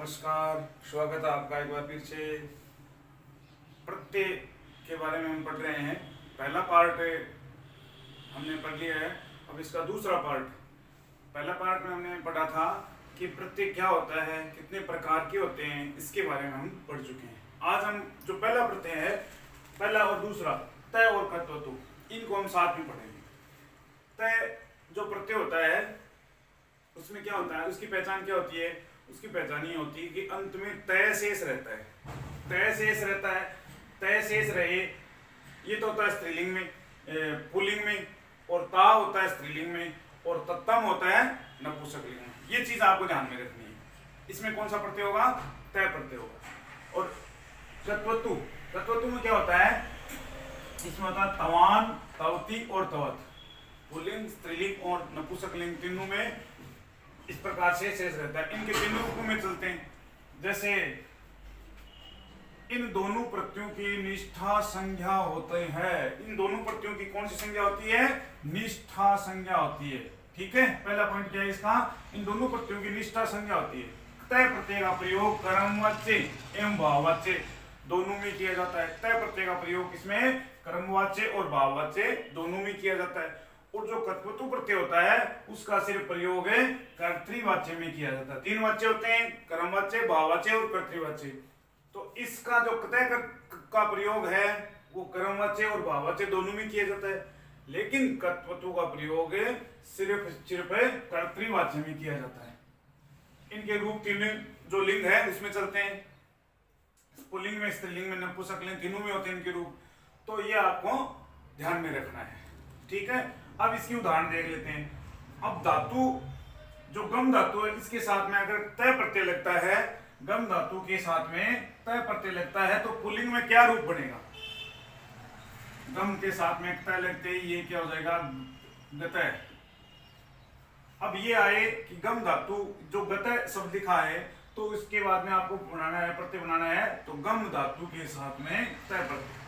नमस्कार, स्वागत है आपका एक बार फिर से। प्रत्यय के बारे में हम पढ़ रहे हैं। पहला पार्ट हमने पढ़ लिया है, अब इसका दूसरा पार्ट। पहला पार्ट में हमने पढ़ा था कि प्रत्यय क्या होता है, कितने प्रकार के होते हैं, इसके बारे में हम पढ़ चुके हैं। आज हम जो पहला प्रत्यय है, पहला और दूसरा तय और कर्तृत्व, इनको हम साथ में पढ़ेंगे। तय जो प्रत्यय होता है उसमें क्या होता है, उसकी पहचान क्या होती है? उसकी पहचान ये होती है कि अंत में तय शेष रहता है। तय शेष रहता है, तय शेष रहे, ये तो होता है स्त्रीलिंग में, पुल्लिंग में, और ता होता है स्त्रीलिंग में, और तत्तम होता है नपुंसकलिंग में। ये चीज आपको ध्यान में रखनी है। इसमें कौन सा प्रत्यय होगा? तय प्रत्यय होगा। और तत्वतु, तत्वतु में क्या होता है? इसमें होता है तवान, तवती और तवत। पुल्लिंग, स्त्रीलिंग और नपुंसकलिंग तीनों में इस प्रकार से शेष रहता है। इनके तीनों रूपों में चलते हैं। जैसे इन दोनों प्रत्ययों की निष्ठा संज्ञा होते हैं। इन दोनों प्रत्ययों की कौन सी संज्ञा होती है? निष्ठा संज्ञा होती है। ठीक है, पहला पॉइंट क्या है इसका? इन दोनों प्रत्ययों की निष्ठा संज्ञा होती है। तय प्रत्यय का प्रयोग कर्मवाच्य एवं भाववाच्य दोनों में किया जाता है। तय प्रत्यय का प्रयोग किसमें? कर्मवाच्य और भाववाच्य दोनों में किया जाता है। और जो कर्तृत्व प्रत्यय होता है उसका सिर्फ प्रयोग है कर्तृवाच्य में किया जाता है। तीन वाच्य होते हैं, कर्मवाच्य, भाववाच्य और कर्तृवाच्य। तो इसका जो तय का प्रयोग है वो कर्मवाच्य और भाववाच्य दोनों में किया जाता है, लेकिन कर्तृत्व का प्रयोग सिर्फ कर्तृवाच्य में किया जाता है। इनके रूप तीन जो लिंग है उसमें चलते हैं। पुल्लिंग में, स्त्रीलिंग में, नपुंसकलिंग तीनों में होते हैं इनके रूप। तो ये आपको ध्यान में रखना है। ठीक है, अब इसकी उदाहरण देख लेते हैं। अब धातु जो गम धातु है, इसके साथ में अगर तय प्रत्यय लगता है, गम धातु के साथ में तय प्रत्यय लगता है, तो पुल्लिंग में क्या रूप बनेगा? गम के साथ में तय लगते ही ये क्या हो जाएगा? गतय। अब ये आए कि गम धातु जो गतय शब्द लिखा है, तो इसके बाद में आपको बनाना है, प्रत्यय बनाना है, तो गम धातु के साथ में तय प्रत्यय।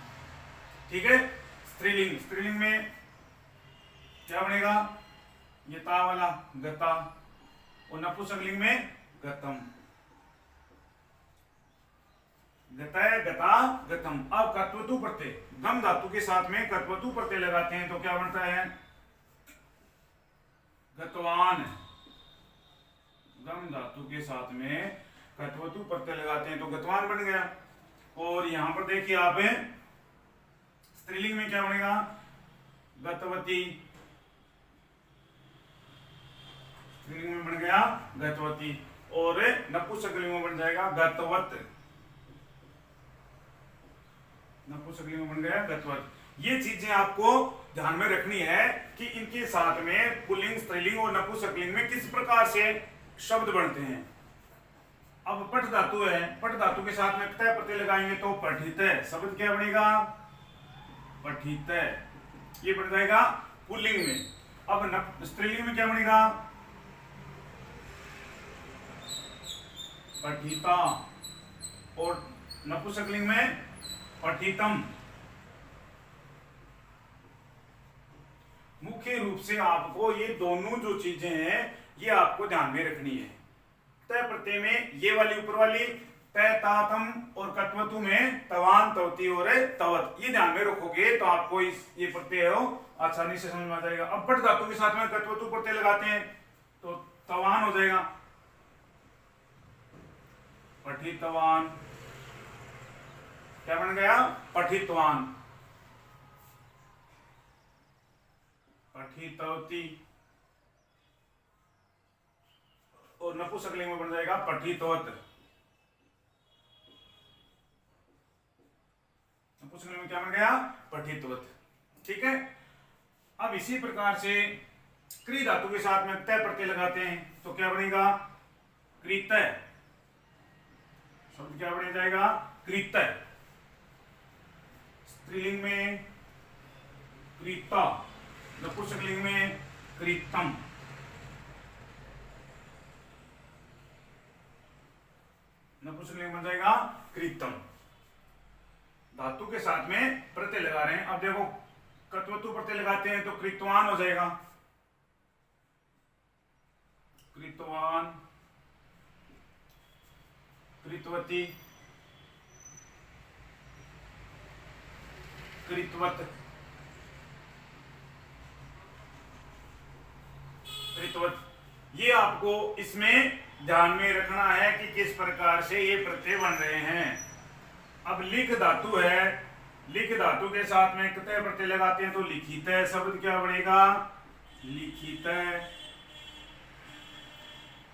ठीक है, स्त्रीलिंग, स्त्रीलिंग में क्या बनेगा? ये ता वाला गता, और नपुंसकलिंग में गतम। गतय, गता, गतम। अब कर्तृत्व प्रत्यय गम धातु के साथ में कर्तृत्व प्रत्यय लगाते हैं तो क्या बनता है? गतवान। गम धातु के साथ में कर्तृत्व प्रत्यय लगाते हैं तो गतवान बन गया। और यहां पर देखिए आप, स्त्रीलिंग में क्या बनेगा? गतवती। स्त्रीलिंग में बन गया गतवती, और नपुंसकलिंग में बन जाएगा गतवत। नपुंसकलिंग में बन गया गतवत। ये चीजें आपको ध्यान में रखनी है कि इनके साथ में पुल्लिंग, स्त्रीलिंग और नपुंसकलिंग में किस प्रकार से शब्द बनते हैं। अब पठ धातु है, पठ धातु के साथ में तय प्रत्यय लगाएंगे तो पठितय शब्द क्या बनेगा? पठितय। ये बन जाएगा पुल्लिंग में। अब स्त्रीलिंग में क्या बनेगा? पठिता, और नपुंसकलिंग में पठितम। मुख्य रूप से आपको ये दोनों जो चीजें हैं ये आपको ध्यान में रखनी है। तय प्रत्यय में ये वाली ऊपर वाली तय, तातम, और कर्तृत्व में तवान, तवती और तवत, ये ध्यान में रखोगे तो आपको ये प्रत्यय हो आसानी से समझ में आ जाएगा। अब पठ धातु के साथ में कर्तृत्व प्रत्यय लगाते हैं तो तवान हो जाएगा, पठितवान। क्या बन गया? पठितवान। पठितवती, और नपुंसकलिंग में बन जाएगा पठितवत। नपुंसकलिंग में क्या बन गया? पठितवत। ठीक है, अब इसी प्रकार से क्री धातु के साथ में तय प्रत्यय लगाते हैं तो क्या बनेगा? कृतय। शब्द क्या बन जाएगा? कृतय। स्त्रीलिंग में कृता, नपुंसकलिंग में कृतम। नपुंसकलिंग बन जाएगा कृतम। धातु के साथ में प्रत्यय लगा रहे हैं। अब देखो कर्तृत्व प्रत्यय लगाते हैं तो कृतवान हो जाएगा, कृतवान। कृतवती, कृतवत, कृतवत। ये आपको इसमें ध्यान में रखना है कि किस प्रकार से ये प्रत्यय बन रहे हैं। अब लिख धातु है, लिख धातु के साथ में कितने प्रत्यय लगाते हैं तो लिखित शब्द क्या बनेगा, लिखित,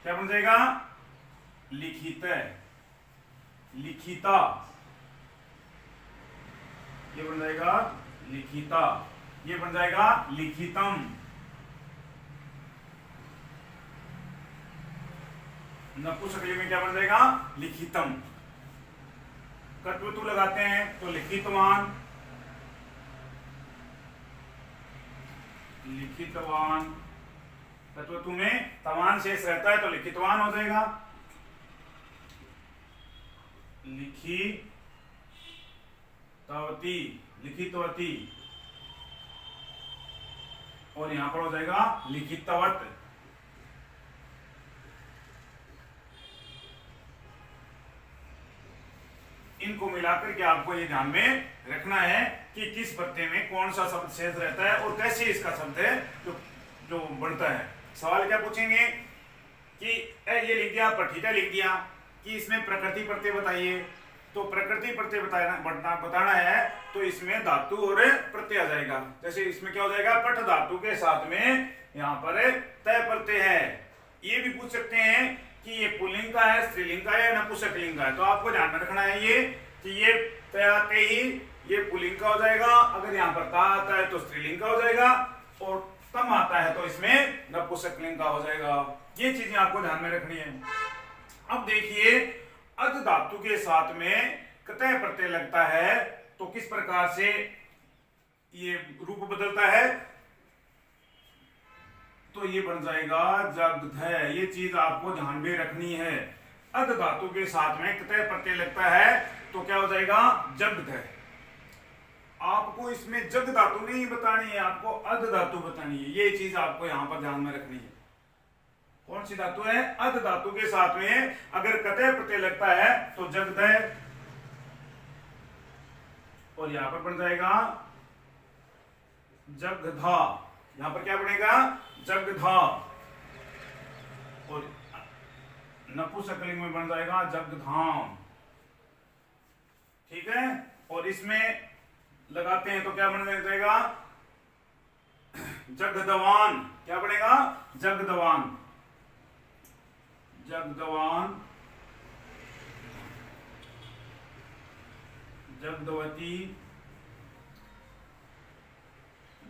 क्या बन जाएगा, लिखित, लिखिता, ये बन जाएगा लिखिता, ये बन जाएगा लिखितम, नपुंसकलिंग में क्या बन जाएगा, लिखितम। कत्वतु लगाते हैं तो लिखितवान, लिखितवान, कत्वतु में तवान शेष रहता है तो लिखितवान हो जाएगा, लिखितवती, लिखितवती, और यहां पर हो जाएगा लिखितवत। इनको मिलाकर के आपको ये ध्यान में रखना है कि किस प्रत्यय में कौन सा शब्द शेष रहता है और कैसे इसका शब्द है जो बनता है। सवाल क्या पूछेंगे कि ये लिख दिया, पठिता लिख दिया कि इसमें प्रकृति प्रत्यय बताइए, तो प्रकृति प्रत्यय बताना है तो इसमें धातु और प्रत्यय आ जाएगा। जैसे इसमें क्या हो जाएगा, पठ धातु के साथ में यहाँ पर तय प्रत्यय है। ये भी पूछ सकते हैं कि ये पुल्लिंग का है, स्त्रीलिंग का है, नपुंसकलिंग का है, तो आपको ध्यान में रखना है ये कि ये तय आते ही ये पुल्लिंग का हो जाएगा, अगर यहाँ पर ता आता है तो स्त्रीलिंग का हो जाएगा, और तम आता है तो इसमें नपुंसकलिंग का हो जाएगा। ये चीजें आपको ध्यान में रखनी है। अब देखिए अध धातु के साथ में कतय प्रत्यय लगता है तो किस प्रकार से ये रूप बदलता है, तो ये बन जाएगा जगधय। ये चीज आपको ध्यान में रखनी है। अध धातु के साथ में कतय प्रत्यय लगता है तो क्या हो जाएगा, जगधय। आपको इसमें जग धातु नहीं बतानी है, आपको अध धातु बतानी है। ये चीज आपको यहां पर ध्यान में रखनी है। कौन सी धातु है, अध धातु के साथ में अगर कतय प्रत्यय लगता है तो जगधय, और यहां पर बन जाएगा जगधा। यहां पर क्या बनेगा, जगधा, और नपुंसकलिंग में बन जाएगा जगधाम। ठीक है, और इसमें लगाते हैं तो क्या बन जाएगा, जगदवान। क्या बनेगा, जगदवान, जगदवान, जगदवती,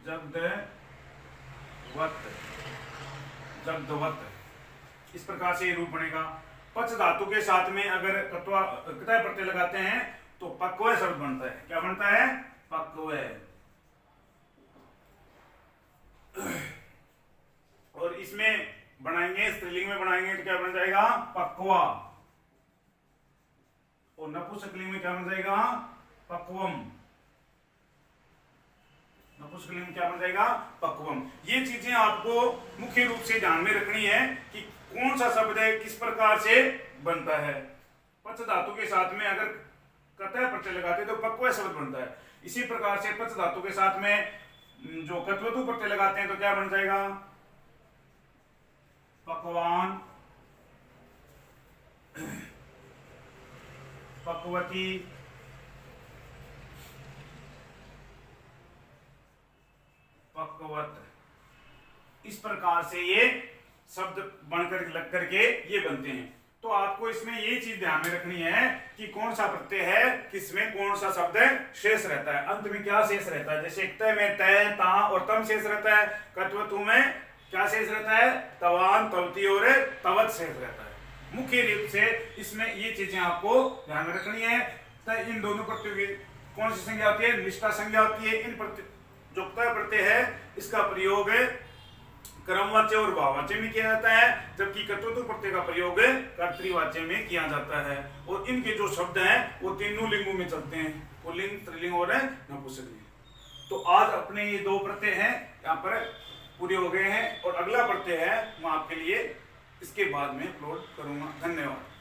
जगदवत, जगदवत। इस प्रकार से ये रूप बनेगा। पच धातु के साथ में अगर कतय प्रत्यय लगाते हैं तो पक्व शब्द बनता है। क्या बनता है, पक्व। और इसमें बनाएंगे, स्त्रीलिंग में बनाएंगे तो क्या बन जाएगा, पक्वा, और नपुंसकलिंग में क्या बन जाएगा, पक्वम। नपुंसकलिंग में क्या बन जाएगा, पक्वम। ये चीजें आपको मुख्य रूप से ध्यान में रखनी है कि कौन सा शब्द है किस प्रकार से बनता है। पच धातु के साथ में अगर कतय प्रत्यय लगाते तो पक्व शब्द बनता है। इसी प्रकार से पच धातु के साथ में जो कत्वतु प्रत्यय लगाते हैं तो क्या बन जाएगा, पकवान, पक्वती, पक्वत। इस प्रकार से ये शब्द बनकर लग करके ये बनते हैं। तो आपको इसमें ये चीज ध्यान में रखनी है कि कौन सा प्रत्यय है, किसमें कौन सा शब्द शेष रहता है, अंत में क्या शेष रहता है। जैसे तय में तय, ता और तम शेष रहता है, कत्वतु में क्या शेष रहता है, तवान, तवती और तवत शेष रहता है। मुख्य रूप से इसमें ये चीजें आपको ध्यान में रखनी है। तो इन दोनों प्रत्ययों की कौन सी संज्ञा होती है, निष्ठा संज्ञा होती है। इन प्रत्यय जो तय प्रत्यय है इसका प्रयोग क्रमवाच्य और भाववाच्य में किया जाता है, जबकि कत्वतु प्रत्यय का प्रयोग कर्तृवाच्य में किया जाता है। और इनके जो शब्द हैं वो तीनों लिंगों में चलते हैं, पुल्लिंग, स्त्रीलिंग और नपुंसकलिंग। तो आज अपने ये दो प्रत्यय हैं यहाँ पर पूरे हो गए हैं, और अगला प्रत्यय है मैं आपके लिए इसके बाद में अपलोड करूंगा। धन्यवाद।